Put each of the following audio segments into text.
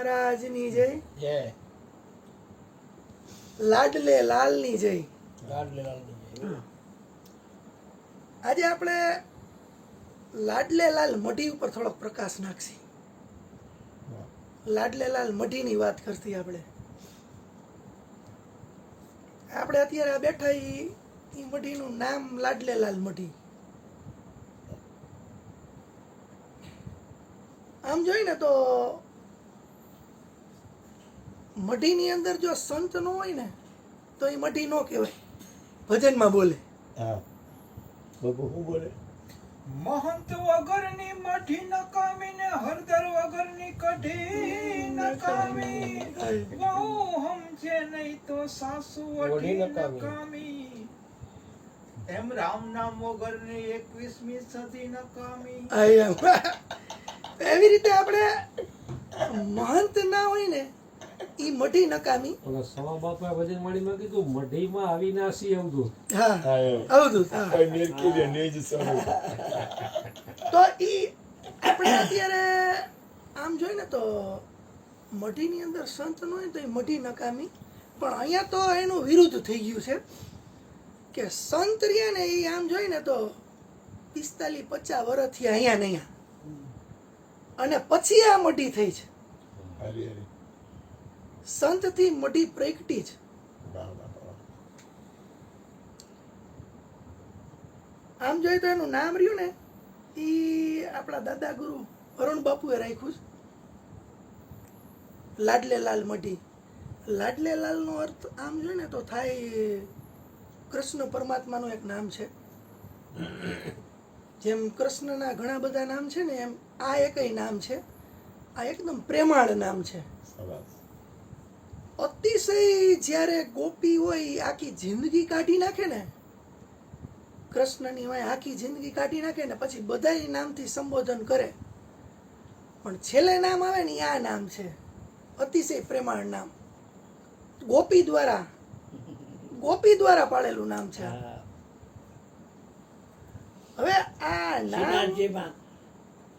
મહારાજની જય. જય. લાડલે લાલની જય. લાડલે લાલની જય. આજે આપણે લાડલે લાલ મઢી ઉપર થોડોક પ્રકાશ નાખશી. લાડલે લાલ મઢીની વાત કરતી આપણે અત્યારે આ બેઠા ઈ મઢીનું નામ લાડલે લાલ મઢી. આમ જોઈ ને તો મઢીની અંદર જો સંત ન હોય ને તો એ મઢી ન કહેવાય. ભજનમાં બોલે હા બાપુ શું બોલે? મહંત વગરની મઠી નકામી ને હરદર વગરની કઢી નકામી વહુ હમજે નહીં તો સાસુ વઢી નકામી એમ રામ નામ વગરની 21મી સદી નકામી. એવી રીતે આપણે મહંત ના હોય ને ઈ મઢી નકામી. ઓલા સવા બાપા ભજન માળીમાં કીધું મઢીમાં અવિનાશી અવધૂત. હા અવધૂત. તો ઈ આપણે અત્યારે આમ જોઈ ને તો મઢીની અંદર સંત ન હોય તો એ મઢી નકામી. પણ અહીંયા તો એનું વિરુદ્ધ થઈ ગયું છે કે સંત રહ્યા ને એ આમ જોઈ ને તો 45-50 વર્ષથી અહીંયા ને અહીંયા અને પછી આ મઢી થઈ છે. સંત થી મઢી પ્રગટી છે. આમ જોઈએ તો એનું નામ રહ્યું ને ઈ આપણા દાદા ગુરુ અરુણ બાપુએ રાખ્યું છે લાડલે લાલ મઢી. લાડલે લાલ નો અર્થ આમ જોઈએ ને તો થાય કૃષ્ણ પરમાત્માનું એક નામ છે. જેમ કૃષ્ણના ઘણા બધા નામ છે ને એમ આ એકય નામ છે. આ એકદમ પ્રેમાળ નામ છે. અતિશય જ્યારે ગોપી હોય આખી જિંદગી કાઢી નાખે ને કૃષ્ણની હોય આખી જિંદગી કાઢી નાખે ને પછી બધાય નામથી સંબોધન કરે પણ છેલ્લે નામ આવે ને આ નામ છે અતિશય પ્રેમાળ નામ. ગોપી દ્વારા પાડેલું નામ છે. હવે આ નામ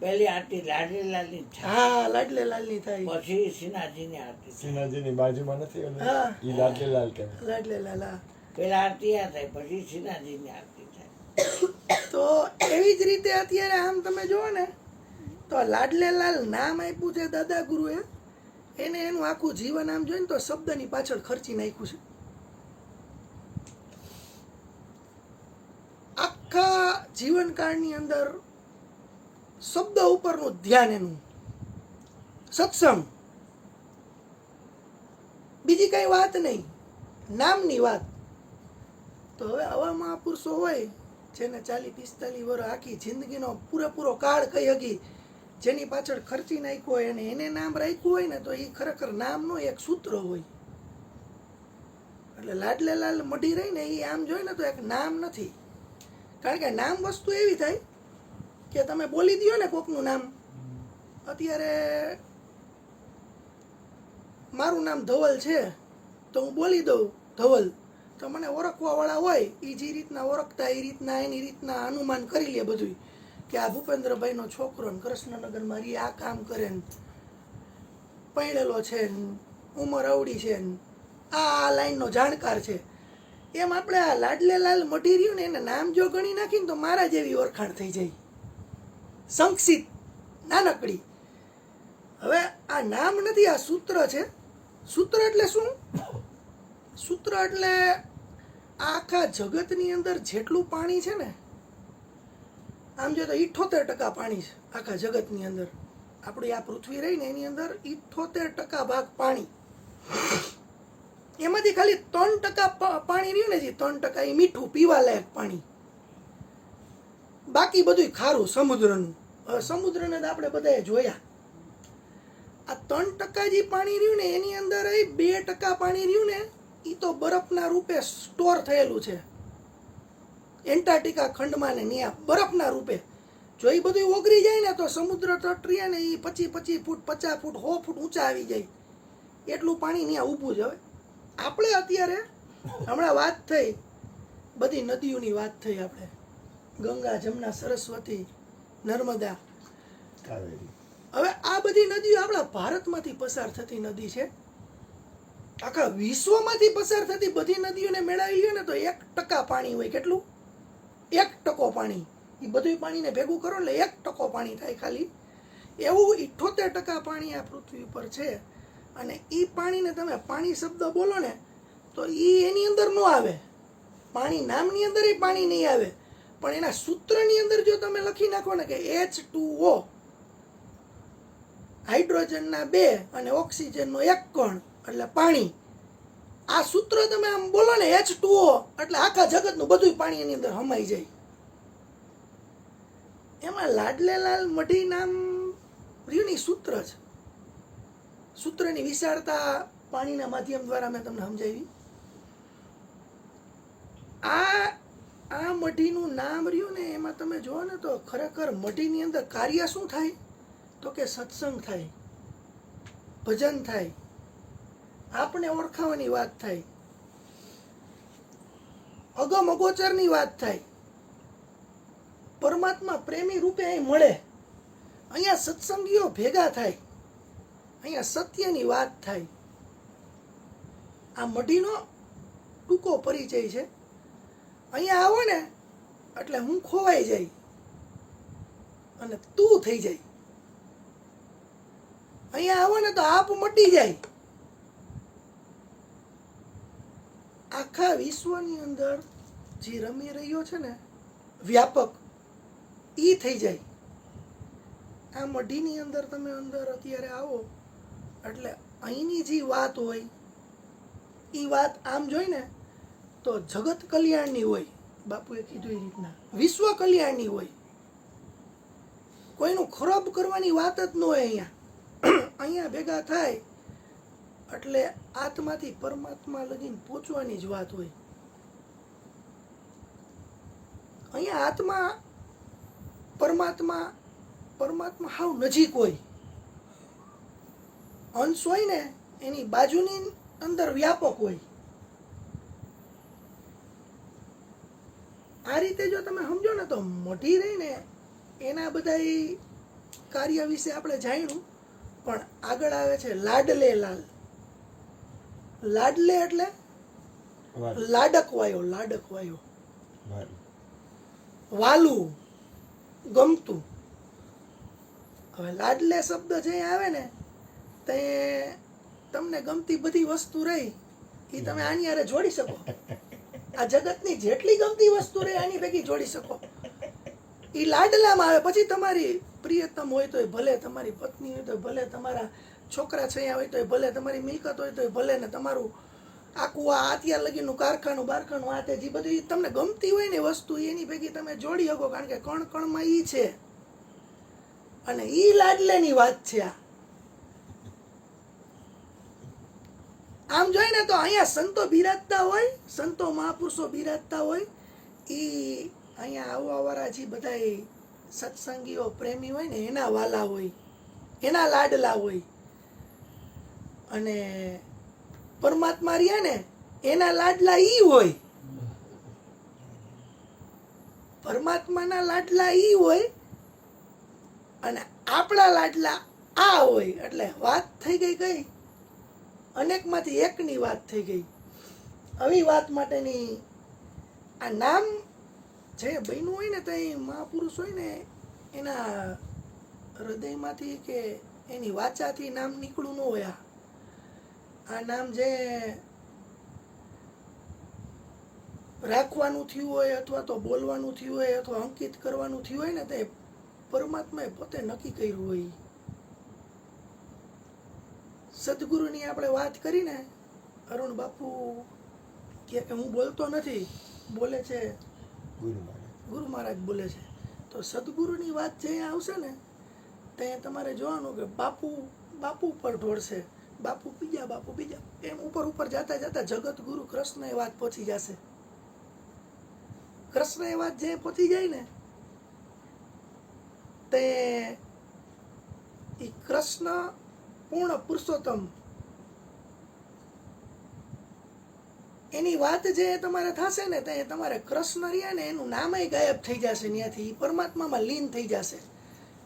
પહેલી આરતી લાડલે લાલની હા લાડલે લાલની થાય પછી સિનાજીની આરતી. સિનાજીની બાજુમાં નથી હા ઈ લાડલે લાલ કહેવાય. લાડલે લાલ. પેલા આરતી આ થાય પછી સિનાજીની આરતી થાય. તો એવી જ રીતે અત્યારે આમ તમે જુઓ ને તો લાડલે લાલ નામ આપ્યું છે દાદા ગુરુએ એને એનું આખું જીવન આમ જોઈને તો શબ્દની પાછળ ખર્ચી નાખ્યું છે. આખા જીવનકાળની અંદર શબ્દ ઉપરનું ધ્યાન એનું સત્સંગ બીજી કઈ વાત નહીં નામની વાત. તો હવે આવા મહાપુરુષો હોય જેને 40-45 વર્ષ આખી જિંદગીનો પૂરેપૂરો કાળ કહી હકી જેની પાછળ ખર્ચી નાખ્યો હોય અને એને નામ રાખ્યું હોય ને તો એ ખરેખર નામનો એક સૂત્ર હોય. એટલે લાડલે લાલ મઢી રહી ને એ આમ જોઈ ને તો એક નામ નથી. કારણ કે નામ વસ્તુ એવી થાય કે તમે બોલી દો ને કોકનું નામ. અત્યારે મારું નામ ધવલ છે તો હું બોલી દઉં ધવલ તો મને ઓળખવા વાળા હોય એ જે રીતના ઓળખતા એ રીતના એની રીતના અનુમાન કરી લે બધું કે આ ભૂપેન્દ્રભાઈનો છોકરો ને કૃષ્ણનગરમાં રી આ કામ કરે ને પૈણેલો છે ને ઉંમર અવડી છે ને આ લાઈનનો જાણકાર છે. એમ આપણે આ લાડલે લાલ મઢી રહ્યું ને એને નામ જો ગણી નાખીને તો મારા જેવી ઓળખાણ થઈ જાય સંક્ષિપ્ત નાનકડી. હવે આ નામ નથી આ સૂત્ર છે. સૂત્ર એટલે શું? સૂત્ર એટલે આખા જગતની અંદર જેટલું પાણી છે ને આમ જો તો 78% પાણી છે આખા જગતની અંદર. આપણી આ પૃથ્વી રહી ને એની અંદર 78% ભાગ પાણી. એમાંથી ખાલી 3% પાણી રહ્યું ને જે 3% એ મીઠું પીવા લાયક પાણી. બાકી બધું ખારું સમુદ્રનું. સમુદ્રને તો આપણે બધાએ જોયા. આ 3% જે પાણી રહ્યું ને એની અંદર 2% પાણી રહ્યું ને એ તો બરફના રૂપે સ્ટોર થયેલું છે એન્ટાર્કટિકા ખંડમાં ને ત્યાં બરફના રૂપે. જો એ બધું ઓગળી જાય ને તો સમુદ્ર તટ રહ્યા ને એ 25 ફૂટ 50 ફૂટ 100 ફૂટ ઊંચા આવી જાય એટલું પાણી ત્યાં ઊભું છે. હવે આપણે અત્યારે હમણાં વાત થઈ બધી નદીઓની વાત થઈ આપણે ગંગા જમના સરસ્વતી નર્મદા હવે આ બધી નદીઓ આપણા ભારતમાંથી પસાર થતી નદી છે. આખા વિશ્વમાંથી પસાર થતી બધી નદીઓને મેળવી લ્યો ને તો 1% પાણી હોય. કેટલું? 1% પાણી. એ બધું પાણીને ભેગું કરો એટલે 1% પાણી થાય ખાલી. એવું 78% પાણી આ પૃથ્વી ઉપર છે. અને એ પાણીને તમે પાણી શબ્દ બોલો ને તો એ એની અંદર ન આવે. પાણી નામની અંદર એ પાણી નહીં આવે, પણ એના સૂત્રની અંદર જો તમે લખી નાખો ને કે H2O, હાઇડ્રોજનના 2 અને ઓક્સિજનનો 1 કણ એટલે પાણી, આ સૂત્ર તમે આમ બોલો ને H2O એટલે આખા જગતનું બધું પાણી એની અંદર હમાઈ જાય. એમાં લાડલેલાલ મઢી નામ રહ્યું સૂત્ર છે. સૂત્રની વિશાળતા પાણીના માધ્યમ દ્વારા મેં તમને સમજાવી. આ મઢીનું નામ રહ્યું ને એમાં તમે જુઓ ને તો ખરેખર મઢીની અંદર કાર્ય શું થાય તો કે સત્સંગ થાય, ભજન થાય, આપણે ઓળખાવાની વાત થાય, અગમ અગોચરની વાત થાય, પરમાત્મા પ્રેમી રૂપે અહીં મળે, અહીંયા સત્સંગીઓ ભેગા થાય, અહીંયા સત્યની વાત થાય. આ મઢીનો ટૂંકો પરિચય છે. અહીંયા આવો ને એટલે હું ખોવાઈ જાય અને તું થઈ જાય. અહીંયા આવો ને તો આપ મટી જાય. આખા વિશ્વની અંદર જે રમી રહ્યો છે ને વ્યાપક, ઈ થઈ જાય. આ મઢીની અંદર તમે અંદર અત્યારે આવો એટલે અહીંની જે વાત હોય એ વાત આમ જોઈને તો જગત કલ્યાણની હોય. બાપુએ કીધું એ રીતના વિશ્વ કલ્યાણની હોય. કોઈનું ખરાબ કરવાની વાત જ ન હોય. અહીંયા ભેગા થાય એટલે આત્માથી પરમાત્મા લગીને પહોંચવાની જ વાત હોય. અહીંયા આત્મા પરમાત્મા હાવ નજીક હોય. અંશ હોય ને એની બાજુની અંદર વ્યાપક હોય. આ રીતે જો તમે સમજો ને તો મઢી રહીને એના બધા કાર્ય વિશે આપણે જાણ્યું. પણ આગળ આવે છે લાડલે લાલ. લાડલે એટલે લાડકવાયો, લાડકવાયો, વાલું, ગમતું. હવે લાડલે શબ્દ જે આવે ને તે તમને ગમતી બધી વસ્તુ રહી એ તમે આની હારે જોડી શકો. આ જગતની જેટલી ગમતી વસ્તુ રહે આની ભેગી જોડી શકો. એ લાડલામાં આવે. પછી તમારી પ્રિયતમ હોય તોય ભલે, તમારી પત્ની હોય તો ભલે, તમારા છોકરા છયા હોય તોય ભલે, તમારી મિલકત હોય તોય ભલે, ને તમારું આખું આ અત્યાર લગીનું કારખાનું બારખાનું આ તે જે બધું તમને ગમતી હોય ને વસ્તુ એની ભેગી તમે જોડી શકો. કારણ કે કણ કણમાં ઈ છે અને ઈ લાડલેની વાત છે. આમ જોઈને તો અહીંયા સંતો બિરાજતા હોય, સંતો મહાપુરુષો બિરાજતા હોય. ઈ અહીંયા આવવાવાળા જે બધા સત્સંગીઓ પ્રેમી હોય ને એના વાલા હોય, એના લાડલા હોય. અને પરમાત્મા રહ્યા ને એના લાડલા ઈ હોય. પરમાત્માના લાડલા ઈ હોય અને આપણા લાડલા આ હોય. એટલે વાત થઈ ગઈ કઈ અનેકમાંથી એકની વાત થઈ ગઈ. આવી વાત માટેની આ નામ જે બન્યું હોય ને તો એ મહાપુરુષ હોય ને એના હૃદયમાંથી કે એની વાચાથી નામ નીકળવું ન હોય. આ નામ જે રાખવાનું થયું હોય અથવા તો બોલવાનું થયું હોય અથવા અંકિત કરવાનું થયું હોય ને તે પરમાત્માએ પોતે નક્કી કર્યું હોય. સદગુરુની આપણે વાત કરીને અરુણ બાપુ કે હું બોલતો નથી, બોલે છે ગુરુ મહારાજ બોલે છે. તો સદગુરુની વાત જે આવશે ને તે તમારે જોવાનું કે બાપુ ઉપર ઢોળશે. બાપુ બીજા એમ ઉપર જતા જતા જગત ગુરુ કૃષ્ણ એ વાત પહોંચી જશે. કૃષ્ણ એ વાત જે પહોંચી જાય ને તે કૃષ્ણ પૂર્ણ પુરુષોત્તમ એની વાત જે તમારે થશે ને તે તમારે કૃષ્ણ રહ્યા ને એનું નામય ગાયબ થઈ જશે. ત્યાંથી પરમાત્મામાં લીન થઈ જશે.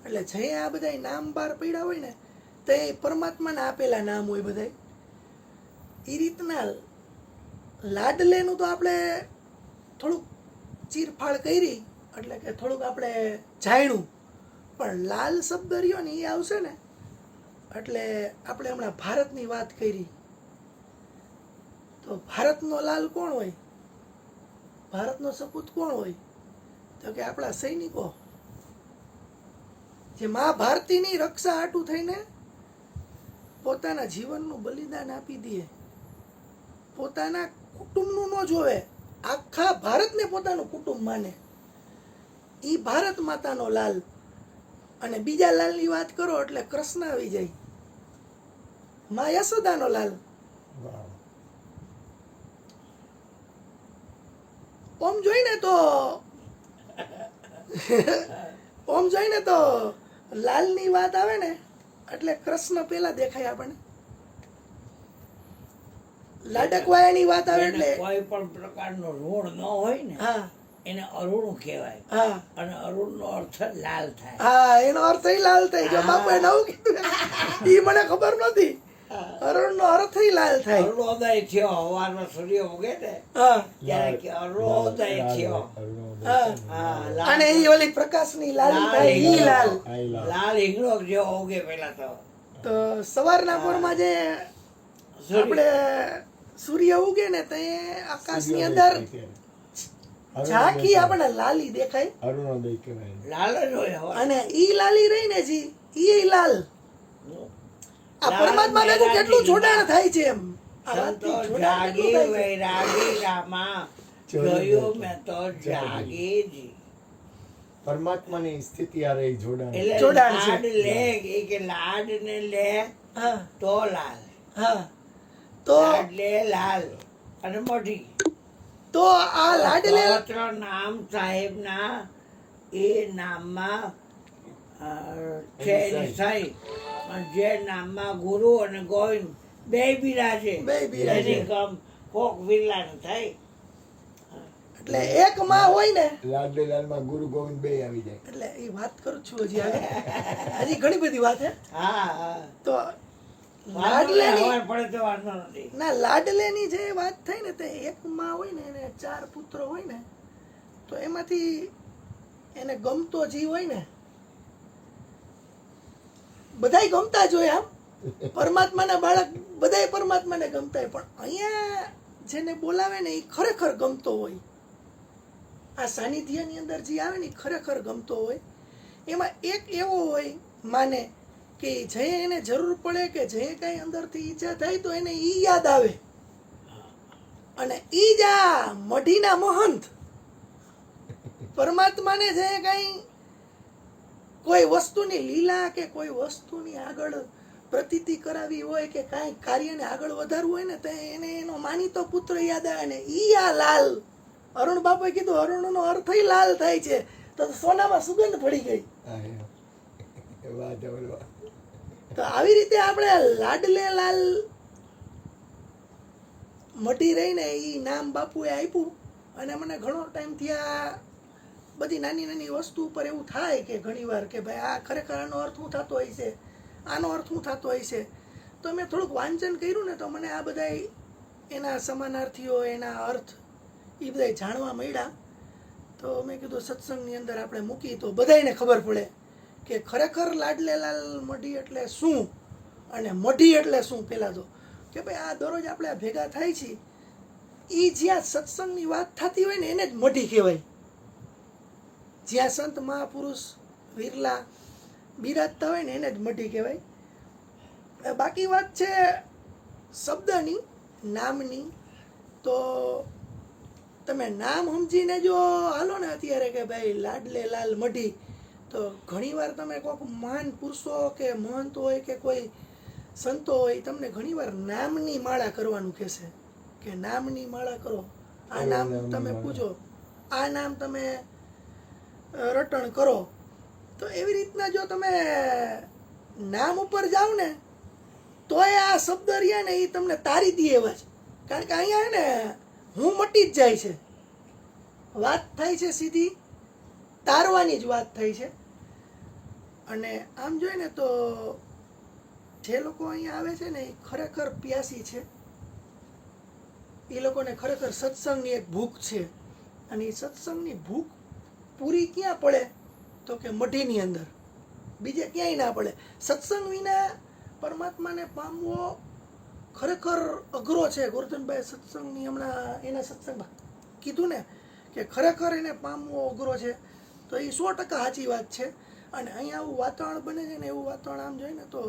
એટલે જે આ બધા નામ બહાર પડ્યા હોય ને તે પરમાત્માના આપેલા નામ હોય બધા. એ રીતના લાડલેનું તો આપણે થોડુંક ચીરફાળ કરી એટલે કે થોડુંક આપણે જાણ્યું, પણ લાલ શબ્દ રહ્યો ને એ આવશે ને એટલે આપણે હમણાં ભારતની વાત કરી તો ભારતનો લાલ કોણ હોય? ભારતનો સપૂત કોણ હોય? તો કે આપણા સૈનિકો, જે મા ભારતીની રક્ષા હાટું થઈને પોતાના જીવનનું બલિદાન આપી દે, પોતાના કુટુંબનું ન જોવે, આખા ભારતને પોતાનું કુટુંબ માને, ઈ ભારત માતાનો લાલ. અને બીજા લાલની વાત કરો એટલે કૃષ્ણ આવી જાય, મા યશોદાનો લાલ. વાહ. ઓમ જોઈને તો લાલની વાત આવે ને એટલે કૃષ્ણ પેલા દેખાય આપણને. લાડકવાયાની વાત આવે એટલે કોઈ પણ પ્રકારનો ઋણ ન હોય ને હા એને અરુણ કહેવાય, હા અને અરુણનો અર્થ લાલ થાય. હા, એનો અર્થ લાલ થાય. જો બાપુએ નવું કીધું ઈ મને ખબર નથી. અરુણનો અર્થ લાલ થાય. અરુણોદય થયો, સવારમાં સૂર્ય ઉગે ને હા ત્યારે કે અરુણોદય થયો. હા. હા, લાલ અને ઈ ઓલી પ્રકાશની લાલી થાય ઈ લાલ. લાલ હિંગળો જેવો ઉગે પેલા તો સવારના પોરમાં જે આપણે સૂર્ય ઉગે ને તે આકાશની અંદર ઝાંખી આપણે લાલી દેખાય, અરુણોદય કહેવાય. લાલ જ હોય હવા. અને ઈ લાલી રહી ને જી ઈ લાલ. આ પરમાત્મા ભેગું કેટલું જોડાણ થાય છે એમ. આ વાતથી સંતો જોડાણ જાગી કેટલું થાય છે. વૈરાગી રામા જોયું મેં તો જાગી જી. પરમાત્માની સ્થિતિ આ રહી જોડાણ. એટલે જોડાણ છે. લાડ લે એ કે લાડ ને લે હા તો લાલ, હા. તો લાડ લે લાલ અને મોઢી. તો આ લાડલે પવિત્ર નામ સાહેબના એ નામમાં છે નિશાઈ. અને જે નામમાં ગુરુ અને ગોવિંદ બે બિરાજે, બેય બિરાજે. એની ગમ કોક વિરલા થાય. એટલે એક માં હોય ને લાડલે લાલમાં ગુરુ ગોવિંદ બે આવી જાય. એટલે એ વાત કરું છું હજી આગળ. હજી ઘણી બધી વાત હે. હા હા, તો વાંધો નહીં, લાડલેની ખબર પડે તો વાંધો નથી. ના લાડલેની જે વાત થઈ ને તે એક માં હોય ને એને 4 પુત્રો હોય ને તો એમાંથી એને ગમતો જીવ હોય ને બધાય ગમતા જ હોય. આમ પરમાત્માના બાળક બધાય પરમાત્માને ગમતા હોય, પણ અહીંયા જેને બોલાવે ને એ ખરેખર ગમતો હોય. આ સાનિધ્યની અંદર જે આવે ને એ ખરેખર ગમતો હોય. એમાં એક એવો હોય માને કે જે એને જરૂર પડે કે જે કાંઈ અંદરથી ઈચ્છા થાય તો એને ઈ યાદ આવે. અને ઈ જ આ મઢીના મહંત પરમાત્માને જે કાંઈ કોઈ વસ્તુની લીલા કે કોઈ વસ્તુની આગળ પ્રતીતિ કરાવી હોય કે કાંઈ કાર્યને આગળ વધારવું હોય ને તો એને એનો માનીતો પુત્ર યાદ આવે ને ઈ આ લાલ. અરુણ બાપુએ કીધું અરુણનો અર્થ લાલ થાય છે, તો સોનામાં સુગંધ પડી ગઈ. હા, વાહ જબર વાહ. તો આવી રીતે આપણે લાડલે લાલ મટી રહીને એ નામ બાપુએ આપ્યું. અને મને ઘણો ટાઈમથી આ બધી નાની નાની વસ્તુ ઉપર એવું થાય કે ઘણીવાર કે ભાઈ આ ખરેખર આનો અર્થ શું થતો હોય છે, આનો અર્થ શું થતો હોય છે. તો મેં થોડુંક વાંચન કર્યું ને તો મને આ બધા એના સમાનાર્થીઓ એના અર્થ એ બધા જાણવા મળ્યા. તો મેં કીધું સત્સંગની અંદર આપણે મૂકી તો બધાયને ખબર પડે કે ખરેખર લાડલે લાલ મઢી એટલે શું અને મઢી એટલે શું. પહેલાં તો કે ભાઈ આ દરરોજ આપણે આ ભેગા થાય છે એ જ્યાં સત્સંગની વાત થતી હોય ને એને જ મઢી કહેવાય. જ્યાં સંત મહાપુરુષ વિરલા બિરાજતા હોય ને એને જ મઢી કહેવાય. બાકી વાત છે શબ્દની, નામની. તો તમે નામ સમજીને જો હાલો ને અત્યારે કે ભાઈ લાડલે લાલ મઢી, તો ઘણીવાર તમે કોઈક મહાન પુરુષો કે મહંત હોય કે કોઈ સંતો હોય તમને ઘણીવાર નામની માળા કરવાનું કહેશે કે નામની માળા કરો, આ નામ તમે પૂજો, આ નામ તમે રટણ કરો. તો એવી રીતના જો તમે નામ ઉપર જાઓ ને તોય આ શબ્દ રહ્યા ને એ તમને તારી દે એવા છે. કારણ કે અહીંયા ને હું મટી જ જાય છે. વાત થાય છે સીધી તારવાની જ વાત થાય છે. અને આમ જોઈએ ને તો જે લોકો અહીંયા આવે છે ને એ ખરેખર પ્યાસી છે. એ લોકોને ખરેખર સત્સંગની એક ભૂખ છે. અને એ સત્સંગની ભૂખ પૂરી ક્યાં પડે તો કે મઢીની અંદર, બીજે ક્યાંય ના પડે. સત્સંગ વિના પરમાત્માને પામવો ખરેખર અઘરો છે. ગોરધનભાઈ સત્સંગની હમણાં એના સત્સંગમાં કીધું ને કે ખરેખર એને પામવો અઘરો છે, તો એ 100% સાચી વાત છે. અને અહીંયા આવું વાતાવરણ બને છે ને, એવું વાતાવરણ આમ જોઈએ ને તો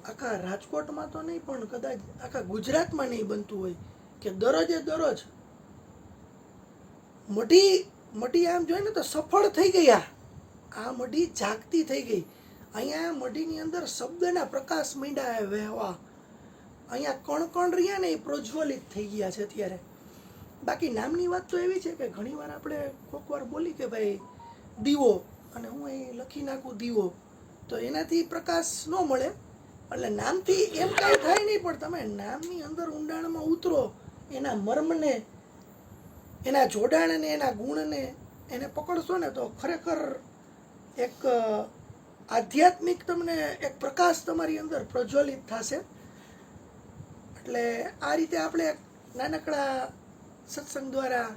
આખા રાજકોટમાં તો નહીં પણ કદાચ આખા ગુજરાતમાં નહીં બનતું હોય કે દરરોજે દરરોજ મઢી આમ જોઈએ ને તો સફળ થઈ ગયા. આ મઢી જાગતી થઈ ગઈ. અહીંયા મઢીની અંદર શબ્દના પ્રકાશ માંડ્યા વહેવા. અહીંયા કણ રહ્યા ને એ પ્રજ્વલિત થઈ ગયા છે અત્યારે. બાકી નામની વાત તો એવી છે કે ઘણીવાર આપણે કોઈક વાર બોલી કે ભાઈ દીવો, અને હું અહીં લખી નાખું દીવો, તો એનાથી પ્રકાશ ન મળે. એટલે નામથી એમ કાંઈ થાય નહીં, પણ તમે નામની અંદર ઊંડાણમાં ઉતરો, એના મર્મને, એના જોડાણને, એના ગુણને એને પકડશો ને તો ખરેખર એક આધ્યાત્મિક તમને એક પ્રકાશ તમારી અંદર પ્રજ્વલિત થશે. એટલે આ રીતે આપણે એક નાનકડા સત્સંગ દ્વારા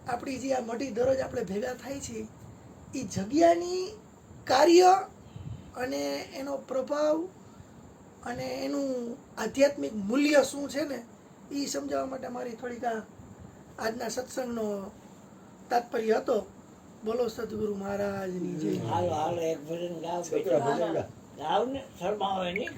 આપણી જે આ મઢી દરરોજ આપણે ભેગા થાય છે એ જગ્યાની કાર્ય અને એનો પ્રભાવ અને એનું આધ્યાત્મિક મૂલ્ય શું છે ને એ સમજાવવા માટે મારી થોડીક આજના સત્સંગનો તાત્પર્ય હતો. બોલો સદગુરુ મહારાજની જય. હાલો હાલો એક ભજન ગાવ છોકરા ભજન ગા. ગાવ ને શરમાવે નહીં.